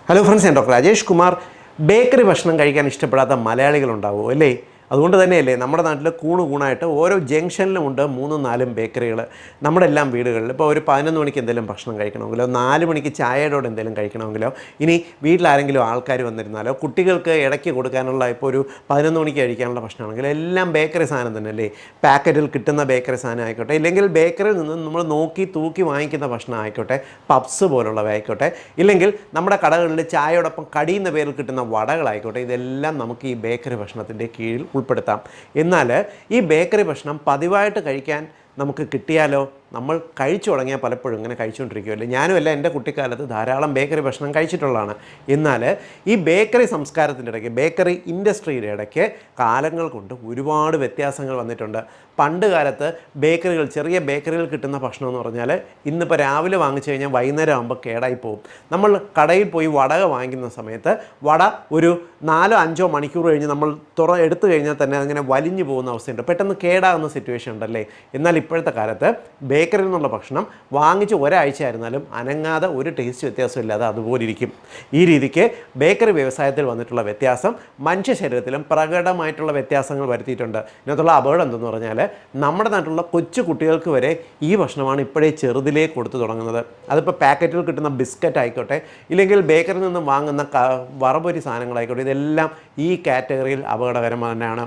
Hello friends, ഞാൻ doctor Rajesh Kumar. Bakery ഭക്ഷണം കഴിക്കാൻ ഇഷ്ടപ്പെടാത്ത മലയാളികളുണ്ടാവുമോ അല്ലേ? അതുകൊണ്ട് തന്നെയല്ലേ നമ്മുടെ നാട്ടിൽ കൂണായിട്ട് ഓരോ ജംഗ്ഷനിലുമുണ്ട് 3-4 ബേക്കറികൾ. നമ്മുടെ എല്ലാം വീടുകളിൽ ഇപ്പോൾ ഒരു 11 മണിക്ക് എന്തെങ്കിലും ഭക്ഷണം കഴിക്കണമെങ്കിലോ 4 മണിക്ക് ചായയോടെ എന്തെങ്കിലും കഴിക്കണമെങ്കിലോ ഇനി വീട്ടിലാരെങ്കിലും ആൾക്കാർ വന്നിരുന്നാലോ കുട്ടികൾക്ക് ഇടയ്ക്ക് കൊടുക്കാനുള്ള ഇപ്പോൾ ഒരു 11 മണിക്ക് കഴിക്കാനുള്ള ഭക്ഷണമാണെങ്കിലോ എല്ലാം ബേക്കറി സാധനം തന്നെ അല്ലേ? പാക്കറ്റിൽ കിട്ടുന്ന ബേക്കറി സാധനം ആയിക്കോട്ടെ, ഇല്ലെങ്കിൽ ബേക്കറിയിൽ നിന്ന് നമ്മൾ നോക്കി തൂക്കി വാങ്ങിക്കുന്ന ഭക്ഷണം ആയിക്കോട്ടെ, പപ്സ് പോലുള്ളവ ആയിക്കോട്ടെ, ഇല്ലെങ്കിൽ നമ്മുടെ കടകളിൽ ചായയോടൊപ്പം കടിയുന്ന പേരിൽ കിട്ടുന്ന വടകളായിക്കോട്ടെ, ഇതെല്ലാം നമുക്ക് ഈ ബേക്കറി ഭക്ഷണത്തിൻ്റെ കീഴിൽ ഉൾപ്പെടുത്താം. എന്നാൽ ഈ ബേക്കറി ഭക്ഷണം പതിവായിട്ട് കഴിക്കാൻ നമുക്ക് കിട്ടിയാലോ? നമ്മൾ കഴിച്ചു തുടങ്ങിയാൽ പലപ്പോഴും ഇങ്ങനെ കഴിച്ചുകൊണ്ടിരിക്കുമല്ലോ. ഞാനുമല്ല, എൻ്റെ കുട്ടിക്കാലത്ത് ധാരാളം ബേക്കറി ഭക്ഷണം കഴിച്ചിട്ടുള്ളതാണ്. എന്നാൽ ഈ ബേക്കറി സംസ്കാരത്തിൻ്റെ ഇടയ്ക്ക്, ബേക്കറി ഇൻഡസ്ട്രിയുടെ ഇടയ്ക്ക് കാലങ്ങൾ കൊണ്ട് ഒരുപാട് വ്യത്യാസങ്ങൾ വന്നിട്ടുണ്ട്. പണ്ട് കാലത്ത് ബേക്കറികൾ, ചെറിയ ബേക്കറികൾ കിട്ടുന്ന ഭക്ഷണം എന്ന് പറഞ്ഞാൽ ഇന്നിപ്പോൾ രാവിലെ വാങ്ങിച്ചു കഴിഞ്ഞാൽ വൈകുന്നേരം ആകുമ്പോൾ കേടായി പോകും. നമ്മൾ കടയിൽ പോയി വടക വാങ്ങിക്കുന്ന സമയത്ത് വട ഒരു 4-5 മണിക്കൂർ കഴിഞ്ഞ് നമ്മൾ എടുത്തു കഴിഞ്ഞാൽ തന്നെ അങ്ങനെ വലിഞ്ഞു പോകുന്ന അവസ്ഥയുണ്ട്, പെട്ടെന്ന് കേടാകുന്ന സിറ്റുവേഷൻ ഉണ്ടല്ലേ. എന്നാൽ ഇപ്പോഴത്തെ കാലത്ത് ബേക്കറിയിൽ നിന്നുള്ള ഭക്ഷണം വാങ്ങിച്ച് ഒരാഴ്ച ആയിരുന്നാലും അനങ്ങാതെ ഒരു ടേസ്റ്റ് വ്യത്യാസമില്ലാതെ അതുപോലെ ഇരിക്കും. ഈ രീതിക്ക് ബേക്കറി വ്യവസായത്തിൽ വന്നിട്ടുള്ള വ്യത്യാസം മനുഷ്യ ശരീരത്തിലും പ്രകടമായിട്ടുള്ള വ്യത്യാസങ്ങൾ വരുത്തിയിട്ടുണ്ട്. ഇതിനകത്തുള്ള അപകടം എന്തെന്ന് പറഞ്ഞാൽ നമ്മുടെ നാട്ടിലുള്ള കൊച്ചു കുട്ടികൾക്ക് വരെ ഈ ഭക്ഷണമാണ് ഇപ്പോഴേ ചെറുതിലേ കൊടുത്തു തുടങ്ങുന്നത്. അതിപ്പോൾ പാക്കറ്റിൽ കിട്ടുന്ന ബിസ്ക്കറ്റ് ആയിക്കോട്ടെ, ഇല്ലെങ്കിൽ ബേക്കറിയിൽ നിന്നും വാങ്ങുന്ന വറപൊരി സാധനങ്ങളായിക്കോട്ടെ, ഇതെല്ലാം ഈ കാറ്റഗറിയിൽ അപകടകരമാണ്.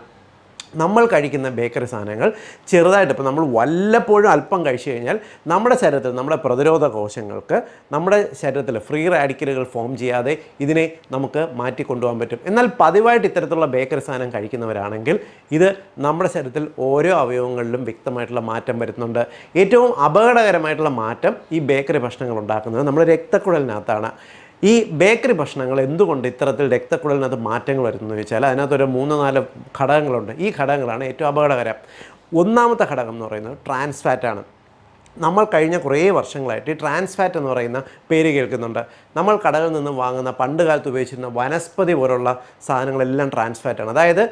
നമ്മൾ കഴിക്കുന്ന ബേക്കറി സാധനങ്ങൾ ചെറുതായിട്ട്, ഇപ്പോൾ നമ്മൾ വല്ലപ്പോഴും അല്പം കഴിച്ചു കഴിഞ്ഞാൽ നമ്മുടെ ശരീരത്തിൽ, നമ്മുടെ പ്രതിരോധ കോശങ്ങൾക്ക് നമ്മുടെ ശരീരത്തിൽ ഫ്രീ റാഡിക്കലുകൾ ഫോം ചെയ്യാതെ ഇതിനെ നമുക്ക് മാറ്റിക്കൊണ്ടുപോകാൻ പറ്റും. എന്നാൽ പതിവായിട്ട് ഇത്തരത്തിലുള്ള ബേക്കറി സാധനം കഴിക്കുന്നവരാണെങ്കിൽ ഇത് നമ്മുടെ ശരീരത്തിൽ ഓരോ അവയവങ്ങളിലും വ്യക്തമായിട്ടുള്ള മാറ്റം വരുത്തുന്നുണ്ട്. ഏറ്റവും അപകടകരമായിട്ടുള്ള മാറ്റം ഈ ബേക്കറി ഭക്ഷണങ്ങൾ ഉണ്ടാക്കുന്നത് നമ്മുടെ രക്തക്കുഴലിനകത്താണ്. ഈ ബേക്കറി ഭക്ഷണങ്ങൾ എന്തുകൊണ്ട് ഇത്തരത്തിൽ രക്തക്കുഴലിനകത്ത് മാറ്റങ്ങൾ വരുന്നതെന്ന് ചോദിച്ചാൽ അതിനകത്തൊരു 3-4 ഘടകങ്ങളുണ്ട്. ഈ ഘടകങ്ങളാണ് ഏറ്റവും അപകടകരം. ഒന്നാമത്തെ ഘടകം എന്ന് പറയുന്നത് ട്രാൻസ് ഫാറ്റാണ്. നമ്മൾ കഴിഞ്ഞ കുറേ വർഷങ്ങളായിട്ട് ഈ ട്രാൻസ് ഫാറ്റ് എന്ന് പറയുന്ന പേര് കേൾക്കുന്നുണ്ട്. നമ്മൾ കടകളിൽ നിന്ന് വാങ്ങുന്ന പണ്ട് കാലത്ത് ഉപയോഗിച്ചിരുന്ന വനസ്പതി പോലുള്ള സാധനങ്ങളെല്ലാം ട്രാൻസ് ഫാറ്റാണ്. അതായത്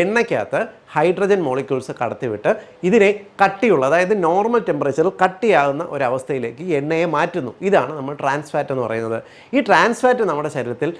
എണ്ണയ്ക്കകത്ത് ഹൈഡ്രജൻ മോളിക്യൂൾസ് കടത്തിവിട്ട് ഇതിനെ കട്ടിയുള്ള, അതായത് നോർമൽ ടെമ്പറേച്ചറിൽ കട്ടിയാകുന്ന ഒരവസ്ഥയിലേക്ക് എണ്ണയെ മാറ്റുന്നു. ഇതാണ് നമ്മൾ ട്രാൻസ് ഫാറ്റ് എന്ന് പറയുന്നത്. ഈ ട്രാൻസ് ഫാറ്റ് നമ്മുടെ ശരീരത്തിൽ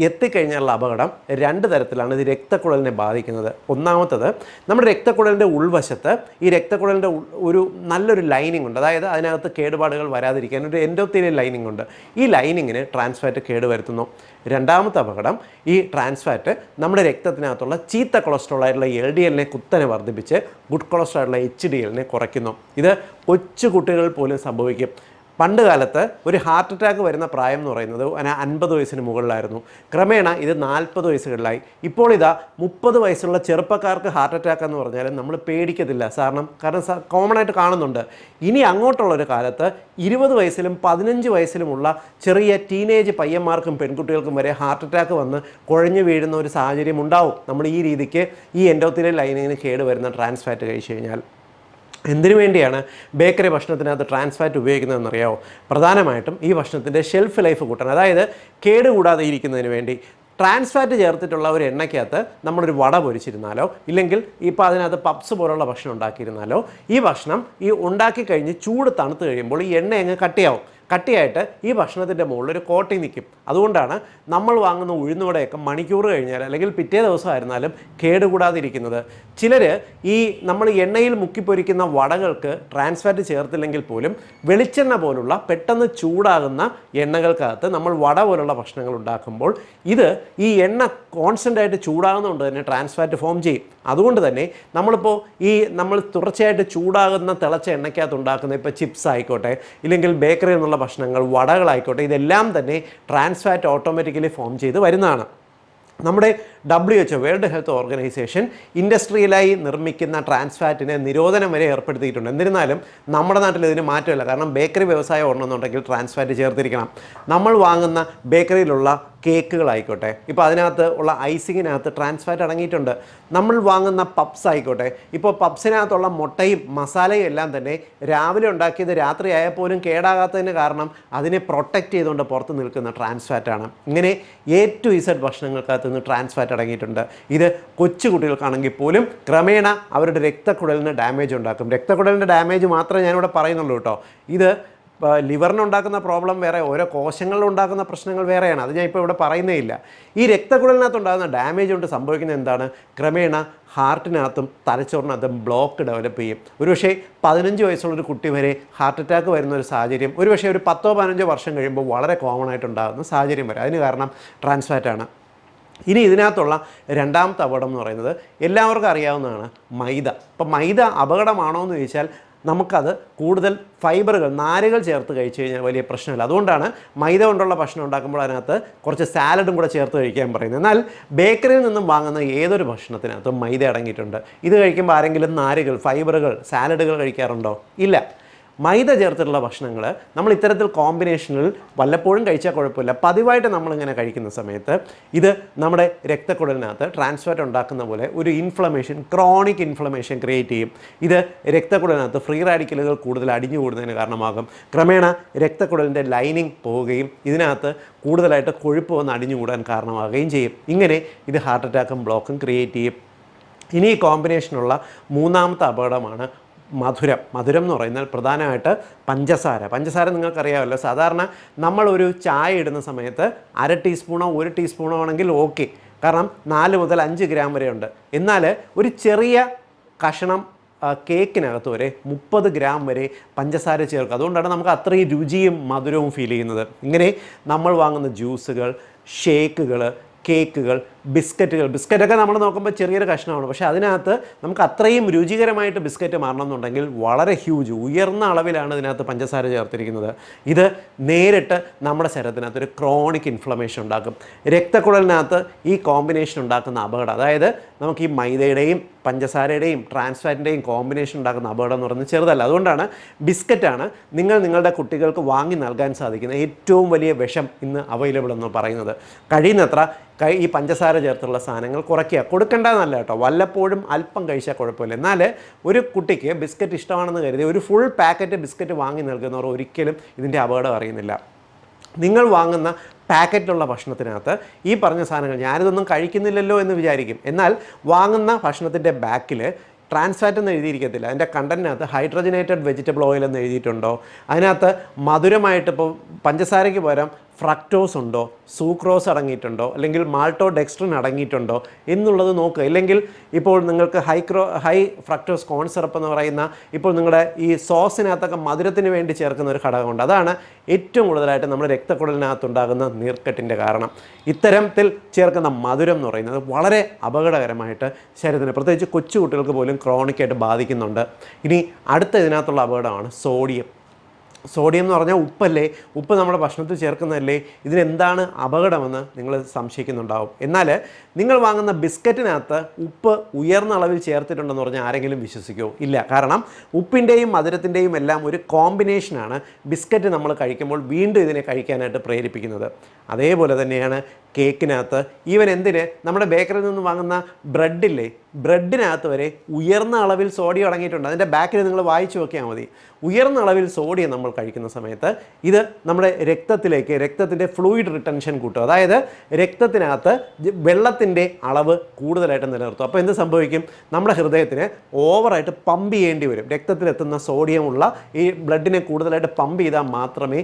എത്തിക്കഴിഞ്ഞാലുള്ള അപകടം 2 തരത്തിലാണ് ഇത് രക്തക്കുഴലിനെ ബാധിക്കുന്നത്. ഒന്നാമത്തത്, നമ്മുടെ രക്തക്കുഴലിൻ്റെ ഉൾവശത്ത് ഈ രക്തക്കുഴലിൻ്റെ ഒരു നല്ലൊരു ലൈനിങ് ഉണ്ട്. അതായത് അതിനകത്ത് കേടുപാടുകൾ വരാതിരിക്കാൻ ഒരു എൻഡോത്തീലിയൽ ലൈനിങ് ഉണ്ട്. ഈ ലൈനിങ്ങിന് ട്രാൻസ് ഫാറ്റ് കേടുവരുത്തുന്നു. രണ്ടാമത്തെ അപകടം, ഈ ട്രാൻസ് ഫാറ്റ് നമ്മുടെ രക്തത്തിനകത്തുള്ള ചീത്ത കൊളസ്ട്രോൾ ആയിട്ടുള്ള LDL കുത്തനെ വർദ്ധിപ്പിച്ച് ഗുഡ് കൊളസ്ട്രോൾ ആയിട്ടുള്ള HDL കുറയ്ക്കുന്നു. ഇത് കൊച്ചു കുട്ടികൾ പോലും സംഭവിക്കും. പണ്ട് കാലത്ത് ഒരു ഹാർട്ട് അറ്റാക്ക് വരുന്ന പ്രായം എന്ന് പറയുന്നത് 50 വയസ്സിന് മുകളിലായിരുന്നു. ക്രമേണ ഇത് 40 വയസ്സുകളിലായി. ഇപ്പോൾ ഇതാ 30 വയസ്സുള്ള ചെറുപ്പക്കാർക്ക് ഹാർട്ട് അറ്റാക്ക് എന്ന് പറഞ്ഞാൽ നമ്മൾ പേടിക്കത്തില്ല. കാരണം കോമൺ ആയിട്ട് കാണുന്നുണ്ട്. ഇനി അങ്ങോട്ടുള്ളൊരു കാലത്ത് 20 വയസ്സിലും 15 വയസ്സിലുമുള്ള ചെറിയ ടീനേജ് പയ്യന്മാർക്കും പെൺകുട്ടികൾക്കും വരെ ഹാർട്ട് അറ്റാക്ക് വന്ന് കുഴഞ്ഞു വീഴുന്ന ഒരു സാഹചര്യം ഉണ്ടാവും. നമ്മൾ ഈ രീതിക്ക് ഈ എൻഡോത്തീലിയൽ ലൈനിങ്ങിന് കേടുവരുന്ന ട്രാൻസ് ഫാറ്റ് കഴിച്ചു കഴിഞ്ഞാൽ. എന്തിനു വേണ്ടിയാണ് ബേക്കറി ഭക്ഷണത്തിനകത്ത് ട്രാൻസ് ഫാറ്റ് ഉപയോഗിക്കുന്നതെന്നറിയാമോ? പ്രധാനമായിട്ടും ഈ ഭക്ഷണത്തിൻ്റെ ഷെൽഫ് ലൈഫ് കൂട്ടാൻ, അതായത് കേടുകൂടാതെ ഇരിക്കുന്നതിന് വേണ്ടി. ട്രാൻസ് ഫാറ്റ് ചേർത്തിട്ടുള്ള ഒരു എണ്ണയ്ക്കകത്ത് നമ്മളൊരു വട പൊരിച്ചിരുന്നാലോ, ഇല്ലെങ്കിൽ ഇപ്പോൾ അതിനകത്ത് പപ്സ് പോലുള്ള ഭക്ഷണം ഉണ്ടാക്കിയിരുന്നാലോ, ഈ ഭക്ഷണം ഈ ഉണ്ടാക്കി കഴിഞ്ഞ് ചൂട് തണുത്ത് കഴിയുമ്പോൾ ഈ എണ്ണ അങ്ങ് കട്ടിയായിട്ട് ഈ ഭക്ഷണത്തിൻ്റെ മുകളിൽ ഒരു കോട്ടിങ് നിൽക്കും. അതുകൊണ്ടാണ് നമ്മൾ വാങ്ങുന്ന ഉഴുന്നുവടയൊക്കെ മണിക്കൂർ കഴിഞ്ഞാൽ അല്ലെങ്കിൽ പിറ്റേ ദിവസമായിരുന്നാലും കേടുകൂടാതിരിക്കുന്നത്. ചിലർ ഈ നമ്മൾ എണ്ണയിൽ മുക്കിപ്പൊരിക്കുന്ന വടകൾക്ക് ട്രാൻസ് ഫാറ്റ് ചേർത്തില്ലെങ്കിൽ പോലും വെളിച്ചെണ്ണ പോലുള്ള പെട്ടെന്ന് ചൂടാകുന്ന എണ്ണകൾക്കകത്ത് നമ്മൾ വട പോലുള്ള ഭക്ഷണങ്ങൾ ഉണ്ടാക്കുമ്പോൾ ഇത് ഈ എണ്ണ കോൺസ്റ്റൻ്റ് ആയിട്ട് ചൂടാകുന്നതുകൊണ്ട് തന്നെ ട്രാൻസ് ഫാറ്റ് ഫോം ചെയ്യും. അതുകൊണ്ട് തന്നെ നമ്മളിപ്പോൾ നമ്മൾ തുടർച്ചയായിട്ട് ചൂടാകുന്ന തിളച്ച എണ്ണയ്ക്കകത്ത് ഉണ്ടാക്കുന്ന ഇപ്പോൾ ചിപ്സ് ആയിക്കോട്ടെ, ഇല്ലെങ്കിൽ ബേക്കറിയിൽ നിന്നുള്ള ഭക്ഷണങ്ങൾ, വടകളായിക്കോട്ടെ, ഇതെല്ലാം തന്നെ ട്രാൻസ് ഫാറ്റ് ഓട്ടോമാറ്റിക്കലി ഫോം ചെയ്ത് വരുന്നതാണ്. നമ്മുടെ WHO വേൾഡ് ഹെൽത്ത് ഓർഗനൈസേഷൻ ഇൻഡസ്ട്രിയലായി നിർമ്മിക്കുന്ന ട്രാൻസ് ഫാറ്റിന് നിരോധനം വരെ ഏർപ്പെടുത്തിയിട്ടുണ്ട്. എന്നിരുന്നാലും നമ്മുടെ നാട്ടിൽ ഇതിന് മാറ്റമില്ല. കാരണം ബേക്കറി വ്യവസായം ഓടണമെന്നുണ്ടെങ്കിൽ ട്രാൻസ് ഫാറ്റ് ചേർത്തിരിക്കണം. നമ്മൾ വാങ്ങുന്ന ബേക്കറിയിലുള്ള കേക്കുകളായിക്കോട്ടെ, ഇപ്പോൾ അതിനകത്ത് ഉള്ള ഐസിങ്ങിനകത്ത് ട്രാൻസ് ഫാറ്റ് അടങ്ങിയിട്ടുണ്ട്. നമ്മൾ വാങ്ങുന്ന പപ്സ് ആയിക്കോട്ടെ, ഇപ്പോൾ പപ്സിനകത്തുള്ള മുട്ടയും മസാലയും എല്ലാം തന്നെ രാവിലെ ഉണ്ടാക്കിയത് രാത്രി ആയാൽ പോലും കേടാകാത്തതിന് കാരണം അതിനെ പ്രൊട്ടക്റ്റ് ചെയ്തുകൊണ്ട് പുറത്ത് നിൽക്കുന്ന ട്രാൻസ് ഫാറ്റാണ്. ഇങ്ങനെ A to Z ഭക്ഷണങ്ങൾക്കകത്ത് നിന്ന് ട്രാൻസ് ഫാറ്റ് അടങ്ങിയിട്ടുണ്ട്. ഇത് കൊച്ചു കുട്ടികൾക്കാണെങ്കിൽ പോലും ക്രമേണ അവരുടെ രക്തക്കുഴലിന് ഡാമേജ് ഉണ്ടാക്കും. രക്തക്കുഴലിൻ്റെ ഡാമേജ് മാത്രമേ ഞാനിവിടെ പറയുന്നുള്ളൂ കേട്ടോ. ഇത് ലിവറിനുണ്ടാക്കുന്ന പ്രോബ്ലം വേറെ, ഓരോ കോശങ്ങളിലുണ്ടാക്കുന്ന പ്രശ്നങ്ങൾ വേറെയാണ്. അത് ഞാൻ ഇപ്പോൾ ഇവിടെ പറയുന്നേ ഇല്ല. ഈ രക്തക്കുഴലിനകത്തുണ്ടാകുന്ന ഡാമേജ് കൊണ്ട് സംഭവിക്കുന്നത് എന്താണ്? ക്രമേണ ഹാർട്ടിനകത്തും തലച്ചോറിനകത്തും ബ്ലോക്ക് ഡെവലപ്പ് ചെയ്യും. ഒരുപക്ഷേ 15 വയസ്സുള്ളൊരു കുട്ടി വരെ ഹാർട്ട് അറ്റാക്ക് വരുന്ന ഒരു സാഹചര്യം ഒരുപക്ഷേ ഒരു 10-15 വർഷം കഴിയുമ്പോൾ വളരെ കോമൺ ആയിട്ടുണ്ടാകുന്ന സാഹചര്യം വരെ. അതിന് കാരണം ട്രാൻസ് ഫാറ്റാണ്. ഇനി ഇതിനകത്തുള്ള രണ്ടാമത്തെ അപകടം എന്ന് പറയുന്നത് എല്ലാവർക്കും അറിയാവുന്നതാണ് മൈദ. അപ്പോൾ മൈദ അപകടമാണോ എന്ന് ചോദിച്ചാൽ നമുക്കത് കൂടുതൽ ഫൈബറുകൾ, നാരുകൾ ചേർത്ത് കഴിച്ചു കഴിഞ്ഞാൽ വലിയ പ്രശ്നമില്ല. അതുകൊണ്ടാണ് മൈദ കൊണ്ടുള്ള ഭക്ഷണം ഉണ്ടാക്കുമ്പോൾ അതിനകത്ത് കുറച്ച് സാലഡും കൂടെ ചേർത്ത് കഴിക്കാൻ പറയുന്നത്. എന്നാൽ ബേക്കറിയിൽ നിന്നും വാങ്ങുന്ന ഏതൊരു ഭക്ഷണത്തിനകത്തും മൈദ അടങ്ങിയിട്ടുണ്ട്. ഇത് കഴിക്കുമ്പോൾ ആരെങ്കിലും നാരുകൾ, ഫൈബറുകൾ, സാലഡുകൾ കഴിക്കാറുണ്ടോ? ഇല്ല. മൈദ ചേർത്തിട്ടുള്ള ഭക്ഷണങ്ങൾ നമ്മൾ ഇത്തരത്തിൽ കോമ്പിനേഷനിൽ വല്ലപ്പോഴും കഴിച്ചാൽ കുഴപ്പമില്ല. പതിവായിട്ട് നമ്മളിങ്ങനെ കഴിക്കുന്ന സമയത്ത് ഇത് നമ്മുടെ രക്തക്കുഴലിനകത്ത് ട്രാൻസ്ഫാറ്റ് ഉണ്ടാക്കുന്ന പോലെ ഒരു ഇൻഫ്ലമേഷൻ, ക്രോണിക് ഇൻഫ്ലമേഷൻ ക്രിയേറ്റ് ചെയ്യും. ഇത് രക്തക്കുഴലിനകത്ത് ഫ്രീ റാഡിക്കലുകൾ കൂടുതൽ അടിഞ്ഞുകൂടുന്നതിന് കാരണമാകും. ക്രമേണ രക്തക്കുഴലിൻ്റെ ലൈനിങ് പോവുകയും ഇതിനകത്ത് കൂടുതലായിട്ട് കൊഴുപ്പ് വന്ന് അടിഞ്ഞുകൂടാൻ കാരണമാകുകയും ചെയ്യും. ഇങ്ങനെ ഇത് ഹാർട്ട് അറ്റാക്കും ബ്ലോക്കും ക്രിയേറ്റ് ചെയ്യും. ഇനി ഈ കോമ്പിനേഷനുള്ള മൂന്നാമത്തെ അപകടമാണ് മധുരം എന്ന് പറയുന്നത് പ്രധാനമായിട്ട് പഞ്ചസാര നിങ്ങൾക്കറിയാമല്ലോ. സാധാരണ നമ്മളൊരു ചായ ഇടുന്ന സമയത്ത് 1/2 ടീസ്പൂണോ 1 ടീസ്പൂണോ ആണെങ്കിൽ ഓക്കെ, കാരണം 4 മുതൽ 5 ഗ്രാം വരെ ഉണ്ട്. എന്നാൽ ഒരു ചെറിയ കഷണം കേക്കിനകത്ത് വരെ 30 ഗ്രാം വരെ പഞ്ചസാര ചേർക്കുക. അതുകൊണ്ടാണ് നമുക്ക് അത്രയും രുചിയും മധുരവും ഫീൽ ചെയ്യുന്നത്. ഇങ്ങനെ നമ്മൾ വാങ്ങുന്ന ജ്യൂസുകൾ, ഷേക്കുകൾ, കേക്കുകൾ, ബിസ്ക്കറ്റൊക്കെ നമ്മൾ നോക്കുമ്പോൾ ചെറിയൊരു കഷ്ണമാണ്. പക്ഷേ അതിനകത്ത് നമുക്ക് അത്രയും രുചികരമായിട്ട് ബിസ്ക്കറ്റ് മാറണമെന്നുണ്ടെങ്കിൽ വളരെ ഉയർന്ന അളവിലാണ് ഇതിനകത്ത് പഞ്ചസാര ചേർത്തിരിക്കുന്നത്. ഇത് നേരിട്ട് നമ്മുടെ ശരീരത്തിനകത്ത് ഒരു ക്രോണിക് ഇൻഫ്ലമേഷൻ ഉണ്ടാക്കും. രക്തക്കുഴലിനകത്ത് ഈ കോമ്പിനേഷൻ ഉണ്ടാക്കുന്ന അപകടം, അതായത് നമുക്ക് ഈ മൈദയുടെയും പഞ്ചസാരയുടെയും ട്രാൻസ്ഫാറ്റിൻ്റെയും കോമ്പിനേഷൻ ഉണ്ടാക്കുന്ന അപകടം എന്ന് പറയുന്നത് ചെറുതല്ല. അതുകൊണ്ടാണ് ബിസ്ക്കറ്റാണ് നിങ്ങളുടെ കുട്ടികൾക്ക് വാങ്ങി നൽകാൻ സാധിക്കുന്ന ഏറ്റവും വലിയ വിഷം ഇന്ന് അവൈലബിൾ എന്ന് പറയുന്നത്. കഴിയുന്നത്ര ഈ പഞ്ചസാര ചേർത്തുള്ള സാധനങ്ങൾ കുറയ്ക്കുക. കൊടുക്കേണ്ടതെന്നല്ല കേട്ടോ, വല്ലപ്പോഴും അല്പം കഴിച്ചാൽ കുഴപ്പമില്ല. എന്നാൽ ഒരു കുട്ടിക്ക് ബിസ്ക്കറ്റ് ഇഷ്ടമാണെന്ന് കരുതി ഒരു ഫുൾ പാക്കറ്റ് ബിസ്ക്കറ്റ് വാങ്ങി നൽകുന്നവർ ഒരിക്കലും ഇതിൻ്റെ അപകടം അറിയുന്നില്ല. നിങ്ങൾ വാങ്ങുന്ന പാക്കറ്റിലുള്ള ഭക്ഷണത്തിനകത്ത് ഈ പറഞ്ഞ സാധനങ്ങൾ, ഞാനിതൊന്നും കഴിക്കുന്നില്ലല്ലോ എന്ന് വിചാരിക്കും. എന്നാൽ വാങ്ങുന്ന ഭക്ഷണത്തിൻ്റെ ബാക്കിൽ ട്രാൻസ്ഫാറ്റ് എന്ന് എഴുതിയിരിക്കത്തില്ല. അതിൻ്റെ കണ്ടൻറ്റിനകത്ത് ഹൈഡ്രജനേറ്റഡ് വെജിറ്റബിൾ ഓയിൽ എന്ന് എഴുതിയിട്ടുണ്ടോ, അതിനകത്ത് മധുരമായിട്ട് ഇപ്പോൾ പഞ്ചസാരയ്ക്ക് പകരം ഫ്രക്ടോസ് ഉണ്ടോ, സൂക്രോസ് അടങ്ങിയിട്ടുണ്ടോ, അല്ലെങ്കിൽ മാൾട്ടോഡെക്സ്ട്രിൻ അടങ്ങിയിട്ടുണ്ടോ എന്നുള്ളത് നോക്കുക. ഇല്ലെങ്കിൽ ഇപ്പോൾ നിങ്ങൾക്ക് ഹൈ ഫ്രക്ടോസ് കോൺ സിറപ്പ് എന്ന് പറയുന്ന ഇപ്പോൾ നിങ്ങളുടെ ഈ സോസിനകത്തൊക്കെ മധുരത്തിന് വേണ്ടി ചേർക്കുന്ന ഒരു ഘടകമുണ്ട്. അതാണ് ഏറ്റവും കൂടുതലായിട്ട് നമ്മുടെ രക്തക്കുഴലിനകത്തുണ്ടാകുന്ന നീർക്കെട്ടിൻ്റെ കാരണം. ഇത്തരത്തിൽ ചേർക്കുന്ന മധുരം എന്ന് പറയുന്നത് വളരെ അപകടകരമായിട്ട് ശരീരത്തിന്, പ്രത്യേകിച്ച് കൊച്ചു കുട്ടികൾക്ക് പോലും ക്രോണിക്കായിട്ട് ബാധിക്കുന്നുണ്ട്. ഇനി അടുത്ത ഇതിനകത്തുള്ള അപകടമാണ് സോഡിയം എന്ന് പറഞ്ഞാൽ ഉപ്പല്ലേ, ഉപ്പ് നമ്മുടെ ഭക്ഷണത്തിൽ ചേർക്കുന്നതല്ലേ, ഇതിനെന്താണ് അപകടമെന്ന് നിങ്ങൾ സംശയിക്കുന്നുണ്ടാവും. എന്നാൽ നിങ്ങൾ വാങ്ങുന്ന ബിസ്ക്കറ്റിനകത്ത് ഉപ്പ് ഉയർന്ന അളവിൽ ചേർത്തിട്ടുണ്ടെന്ന് പറഞ്ഞാൽ ആരെങ്കിലും വിശ്വസിക്കുമോ? ഇല്ല. കാരണം ഉപ്പിൻ്റെയും മധുരത്തിൻ്റെയും എല്ലാം ഒരു കോമ്പിനേഷനാണ് ബിസ്ക്കറ്റ് നമ്മൾ കഴിക്കുമ്പോൾ വീണ്ടും ഇതിനെ കഴിക്കാനായിട്ട് പ്രേരിപ്പിക്കുന്നത്. അതേപോലെ തന്നെയാണ് കേക്കിനകത്ത്, ഈവൻ എന്തിന് നമ്മുടെ ബേക്കറിയിൽ നിന്ന് വാങ്ങുന്ന ബ്രെഡില്ലേ, ബ്രെഡിനകത്ത് വരെ ഉയർന്ന അളവിൽ സോഡിയം അടങ്ങിയിട്ടുണ്ട്. അതിൻ്റെ ബാക്കിൽ നിങ്ങൾ വായിച്ചു നോക്കിയാൽ മതി. ഉയർന്ന അളവിൽ സോഡിയം നമ്മൾ കഴിക്കുന്ന സമയത്ത് ഇത് നമ്മുടെ രക്തത്തിൻ്റെ ഫ്ലൂയിഡ് റിട്ടൻഷൻ കൂട്ടും. അതായത് രക്തത്തിനകത്ത് വെള്ളത്തിൻ്റെ അളവ് കൂടുതലായിട്ട് നിലനിർത്തും. അപ്പോൾ എന്ത് സംഭവിക്കും? നമ്മുടെ ഹൃദയത്തിന് ഓവറായിട്ട് പമ്പ് ചെയ്യേണ്ടി വരും. രക്തത്തിലെത്തുന്ന സോഡിയമുള്ള ഈ ബ്ലഡിനെ കൂടുതലായിട്ട് പമ്പ് ചെയ്താൽ മാത്രമേ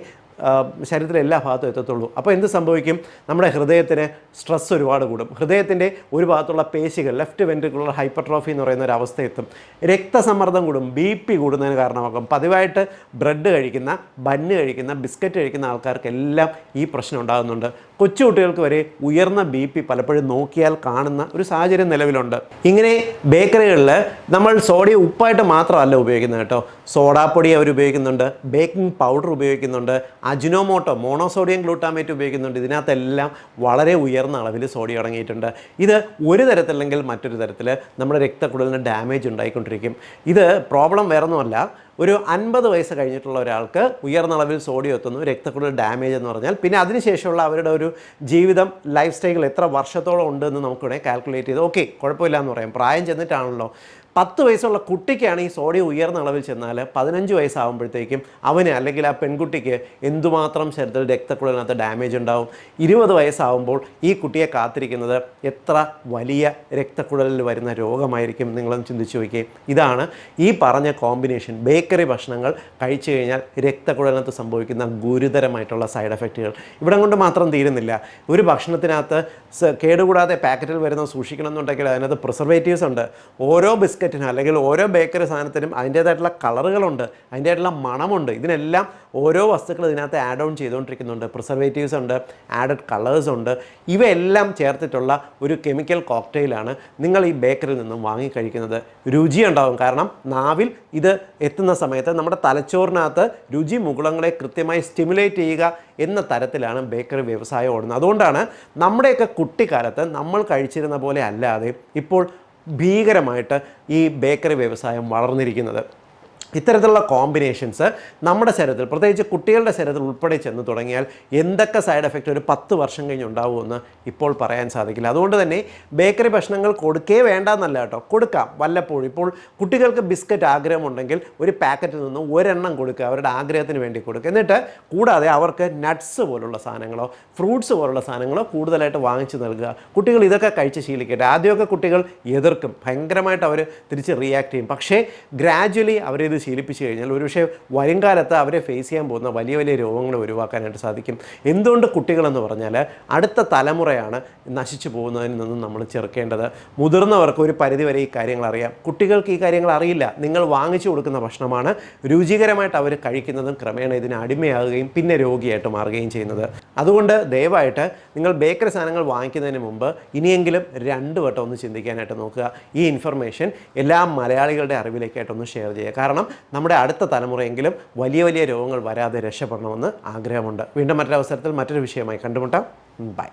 ശരീരത്തിലെ എല്ലാ ഭാഗത്തും എത്തത്തുള്ളൂ. അപ്പോൾ എന്ത് സംഭവിക്കും? നമ്മുടെ ഹൃദയത്തിന് സ്ട്രെസ് ഒരുപാട് കൂടും. ഹൃദയത്തിൻ്റെ ഒരു ഭാഗത്തുള്ള പേശികൾ, ലെഫ്റ്റ് വെൻട്രിക്കുലർ ഹൈപ്പർട്രോഫി എന്ന് പറയുന്ന ഒരു അവസ്ഥ എത്തും. രക്തസമ്മർദ്ദം കൂടും, BP കൂടുന്നതിന് കാരണമാകും. പതിവായിട്ട് ബ്രെഡ് കഴിക്കുന്ന, ബന്ന് കഴിക്കുന്ന, ബിസ്ക്കറ്റ് കഴിക്കുന്ന ആൾക്കാർക്കെല്ലാം ഈ പ്രശ്നം ഉണ്ടാകുന്നുണ്ട്. കൊച്ചുകുട്ടികൾക്ക് വരെ ഉയർന്ന BP പലപ്പോഴും നോക്കിയാൽ കാണുന്ന ഒരു സാഹചര്യം നിലവിലുണ്ട്. ഇങ്ങനെ ബേക്കറികളിൽ നമ്മൾ സോഡിയം ഉപ്പായിട്ട് മാത്രമല്ല ഉപയോഗിക്കുന്നത് കേട്ടോ, സോഡാപ്പൊടി അവർ ഉപയോഗിക്കുന്നുണ്ട്, ബേക്കിംഗ് പൗഡർ ഉപയോഗിക്കുന്നുണ്ട്, അജിനോമോട്ടോ, മോണോസോഡിയം ഗ്ലൂട്ടാമേറ്റ് ഉപയോഗിക്കുന്നുണ്ട്. ഇതിനകത്തെല്ലാം വളരെ ഉയർന്ന അളവിൽ സോഡിയം അടങ്ങിയിട്ടുണ്ട്. ഇത് ഒരു തരത്തില്ലെങ്കിൽ മറ്റൊരു തരത്തിൽ നമ്മുടെ രക്തക്കുഴലിന് ഡാമേജ് ഉണ്ടായിക്കൊണ്ടിരിക്കും. ഇത് പ്രോബ്ലം വേറൊന്നുമല്ല, ഒരു 50 വയസ്സ് കഴിഞ്ഞിട്ടുള്ള ഒരാൾക്ക് ഉയർന്ന അളവിൽ സോഡിയം എത്തുന്നു, രക്തക്കുഴൽ ഡാമേജ് എന്ന് പറഞ്ഞാൽ പിന്നെ അതിനുശേഷമുള്ള അവരുടെ ഒരു ജീവിതം, ലൈഫ് സ്റ്റൈൽ എത്ര വർഷത്തോളം ഉണ്ടെന്ന് നമുക്കിവിടെ കാൽക്കുലേറ്റ് ചെയ്ത് ഓക്കെ കുഴപ്പമില്ല എന്ന് പറയാം. പ്രായം ചെന്നിട്ടാണല്ലോ. 10 വയസ്സുള്ള കുട്ടിക്കാണ് ഈ സോഡിയം ഉയർന്ന അളവിൽ ചെന്നാൽ 15 വയസ്സാകുമ്പോഴത്തേക്കും അവന് അല്ലെങ്കിൽ ആ പെൺകുട്ടിക്ക് എന്തുമാത്രം ശരീരത്തിൽ രക്തക്കുഴലിനകത്ത് ഡാമേജ് ഉണ്ടാവും. 20 വയസ്സാകുമ്പോൾ ഈ കുട്ടിയെ കാത്തിരിക്കുന്നത് എത്ര വലിയ രക്തക്കുഴലിൽ വരുന്ന രോഗമായിരിക്കും, നിങ്ങളൊന്ന് ചിന്തിച്ച് നോക്കിയേ. ഇതാണ് ഈ പറഞ്ഞ കോമ്പിനേഷൻ. ബേക്കറി ഭക്ഷണങ്ങൾ കഴിച്ചു കഴിഞ്ഞാൽ രക്തക്കുഴലിനകത്ത് സംഭവിക്കുന്ന ഗുരുതരമായിട്ടുള്ള സൈഡ് എഫക്റ്റുകൾ. ഇവിടെ കൊണ്ട് മാത്രം തീരുന്നില്ല. ഒരു ഭക്ഷണത്തിനകത്ത് കേടുകൂടാതെ പാക്കറ്റിൽ വരുന്ന സൂക്ഷിക്കണം എന്നുണ്ടെങ്കിൽ അതിനകത്ത് പ്രിസർവേറ്റീവ്സ് ഉണ്ട്. ഓരോ ബിസ്ക്കറ്റിനും അല്ലെങ്കിൽ ഓരോ ബേക്കറി സാധനത്തിനും അതിൻ്റേതായിട്ടുള്ള കളറുകളുണ്ട്, അതിൻ്റേതായിട്ടുള്ള മണമുണ്ട്. ഇതിനെല്ലാം ഓരോ വസ്തുക്കൾ ഇതിനകത്ത് ആഡ് ഓൺ ചെയ്തുകൊണ്ടിരിക്കുന്നുണ്ട്. പ്രിസർവേറ്റീവ്സ് ഉണ്ട്, ആഡഡ് കളേഴ്സ് ഉണ്ട്. ഇവയെല്ലാം ചേർത്തിട്ടുള്ള ഒരു കെമിക്കൽ കോക്ടെയിലാണ് നിങ്ങൾ ഈ ബേക്കറിയിൽ നിന്നും വാങ്ങിക്കഴിക്കുന്നത്. രുചിയുണ്ടാകും, കാരണം നാവിൽ ഇത് എത്തുന്ന സമയത്ത് നമ്മുടെ തലച്ചോറിനകത്ത് രുചി മുകുളങ്ങളെ കൃത്യമായി സ്റ്റിമുലേറ്റ് ചെയ്യുക എന്ന തരത്തിലാണ് ബേക്കറി വ്യവസായം ഓടുന്നത്. അതുകൊണ്ടാണ് നമ്മുടെയൊക്കെ കുട്ടിക്കാലത്ത് നമ്മൾ കഴിച്ചിരുന്ന പോലെ അല്ലാതെ ഇപ്പോൾ ഭീകരമായിട്ട് ഈ ബേക്കറി വ്യവസായം വളർന്നിരിക്കുന്നത്. ഇത്തരത്തിലുള്ള കോമ്പിനേഷൻസ് നമ്മുടെ ശരീരത്തിൽ, പ്രത്യേകിച്ച് കുട്ടികളുടെ ശരീരത്തിൽ ഉൾപ്പെടെ ചെന്ന് തുടങ്ങിയാൽ എന്തൊക്കെ സൈഡ് എഫക്റ്റ് ഒരു 10 വർഷം കഴിഞ്ഞ് ഉണ്ടാവുമെന്ന് ഇപ്പോൾ പറയാൻ സാധിക്കില്ല. അതുകൊണ്ട് തന്നെ ബേക്കറി ഭക്ഷണങ്ങൾ കൊടുക്കേ വേണ്ടെന്നല്ല കേട്ടോ, കൊടുക്കാം വല്ലപ്പോഴും. ഇപ്പോൾ കുട്ടികൾക്ക് ബിസ്ക്കറ്റ് ആഗ്രഹമുണ്ടെങ്കിൽ ഒരു പാക്കറ്റിൽ നിന്ന് ഒരെണ്ണം കൊടുക്കുക, അവരുടെ ആഗ്രഹത്തിന് വേണ്ടി കൊടുക്കുക. എന്നിട്ട് കൂടാതെ അവർക്ക് നട്ട്സ് പോലുള്ള സാധനങ്ങളോ ഫ്രൂട്ട്സ് പോലുള്ള സാധനങ്ങളോ കൂടുതലായിട്ട് വാങ്ങിച്ച് നൽകുക. കുട്ടികൾ ഇതൊക്കെ കഴിച്ച് ശീലിക്കട്ടെ. ആദ്യമൊക്കെ കുട്ടികൾ എതിർക്കും, ഭയങ്കരമായിട്ട് അവർ തിരിച്ച് റിയാക്ട് ചെയ്യും. പക്ഷേ ഗ്രാജ്വലി അവരിത് ശീലിപ്പിച്ച് കഴിഞ്ഞാൽ ഒരുപക്ഷെ വരും കാലത്ത് അവരെ ഫേസ് ചെയ്യാൻ പോകുന്ന വലിയ വലിയ രോഗങ്ങൾ ഒഴിവാക്കാനായിട്ട് സാധിക്കും. എന്തുകൊണ്ട് കുട്ടികളെന്ന് പറഞ്ഞാൽ അടുത്ത തലമുറയാണ് നശിച്ചു പോകുന്നതിൽ നിന്നും നമ്മൾ ചെറുക്കേണ്ടത്. മുതിർന്നവർക്ക് ഒരു പരിധിവരെ ഈ കാര്യങ്ങൾ അറിയാം, കുട്ടികൾക്ക് ഈ കാര്യങ്ങൾ അറിയില്ല. നിങ്ങൾ വാങ്ങിച്ചു കൊടുക്കുന്ന ഭക്ഷണമാണ് രുചികരമായിട്ട് അവർ കഴിക്കുന്നതും ക്രമേണ ഇതിന് അടിമയാകുകയും പിന്നെ രോഗിയായിട്ട് മാറുകയും ചെയ്യുന്നത്. അതുകൊണ്ട് ദയവായിട്ട് നിങ്ങൾ ബേക്കറി സാധനങ്ങൾ വാങ്ങിക്കുന്നതിന് മുമ്പ് ഇനിയെങ്കിലും 2 വട്ടം ഒന്ന് ചിന്തിക്കാനായിട്ട് നോക്കുക. ഈ ഇൻഫർമേഷൻ എല്ലാ മലയാളികളുടെ അറിവിലേക്കായിട്ടൊന്ന് ഷെയർ ചെയ്യുക. കാരണം നമ്മുടെ അടുത്ത തലമുറയെങ്കിലും വലിയ വലിയ രോഗങ്ങൾ വരാതെ രക്ഷപ്പെടണമെന്ന് ആഗ്രഹമുണ്ട്. വീണ്ടും മറ്റൊരവസരത്തിൽ മറ്റൊരു വിഷയമായി കണ്ടുമുട്ടാം. ബൈ.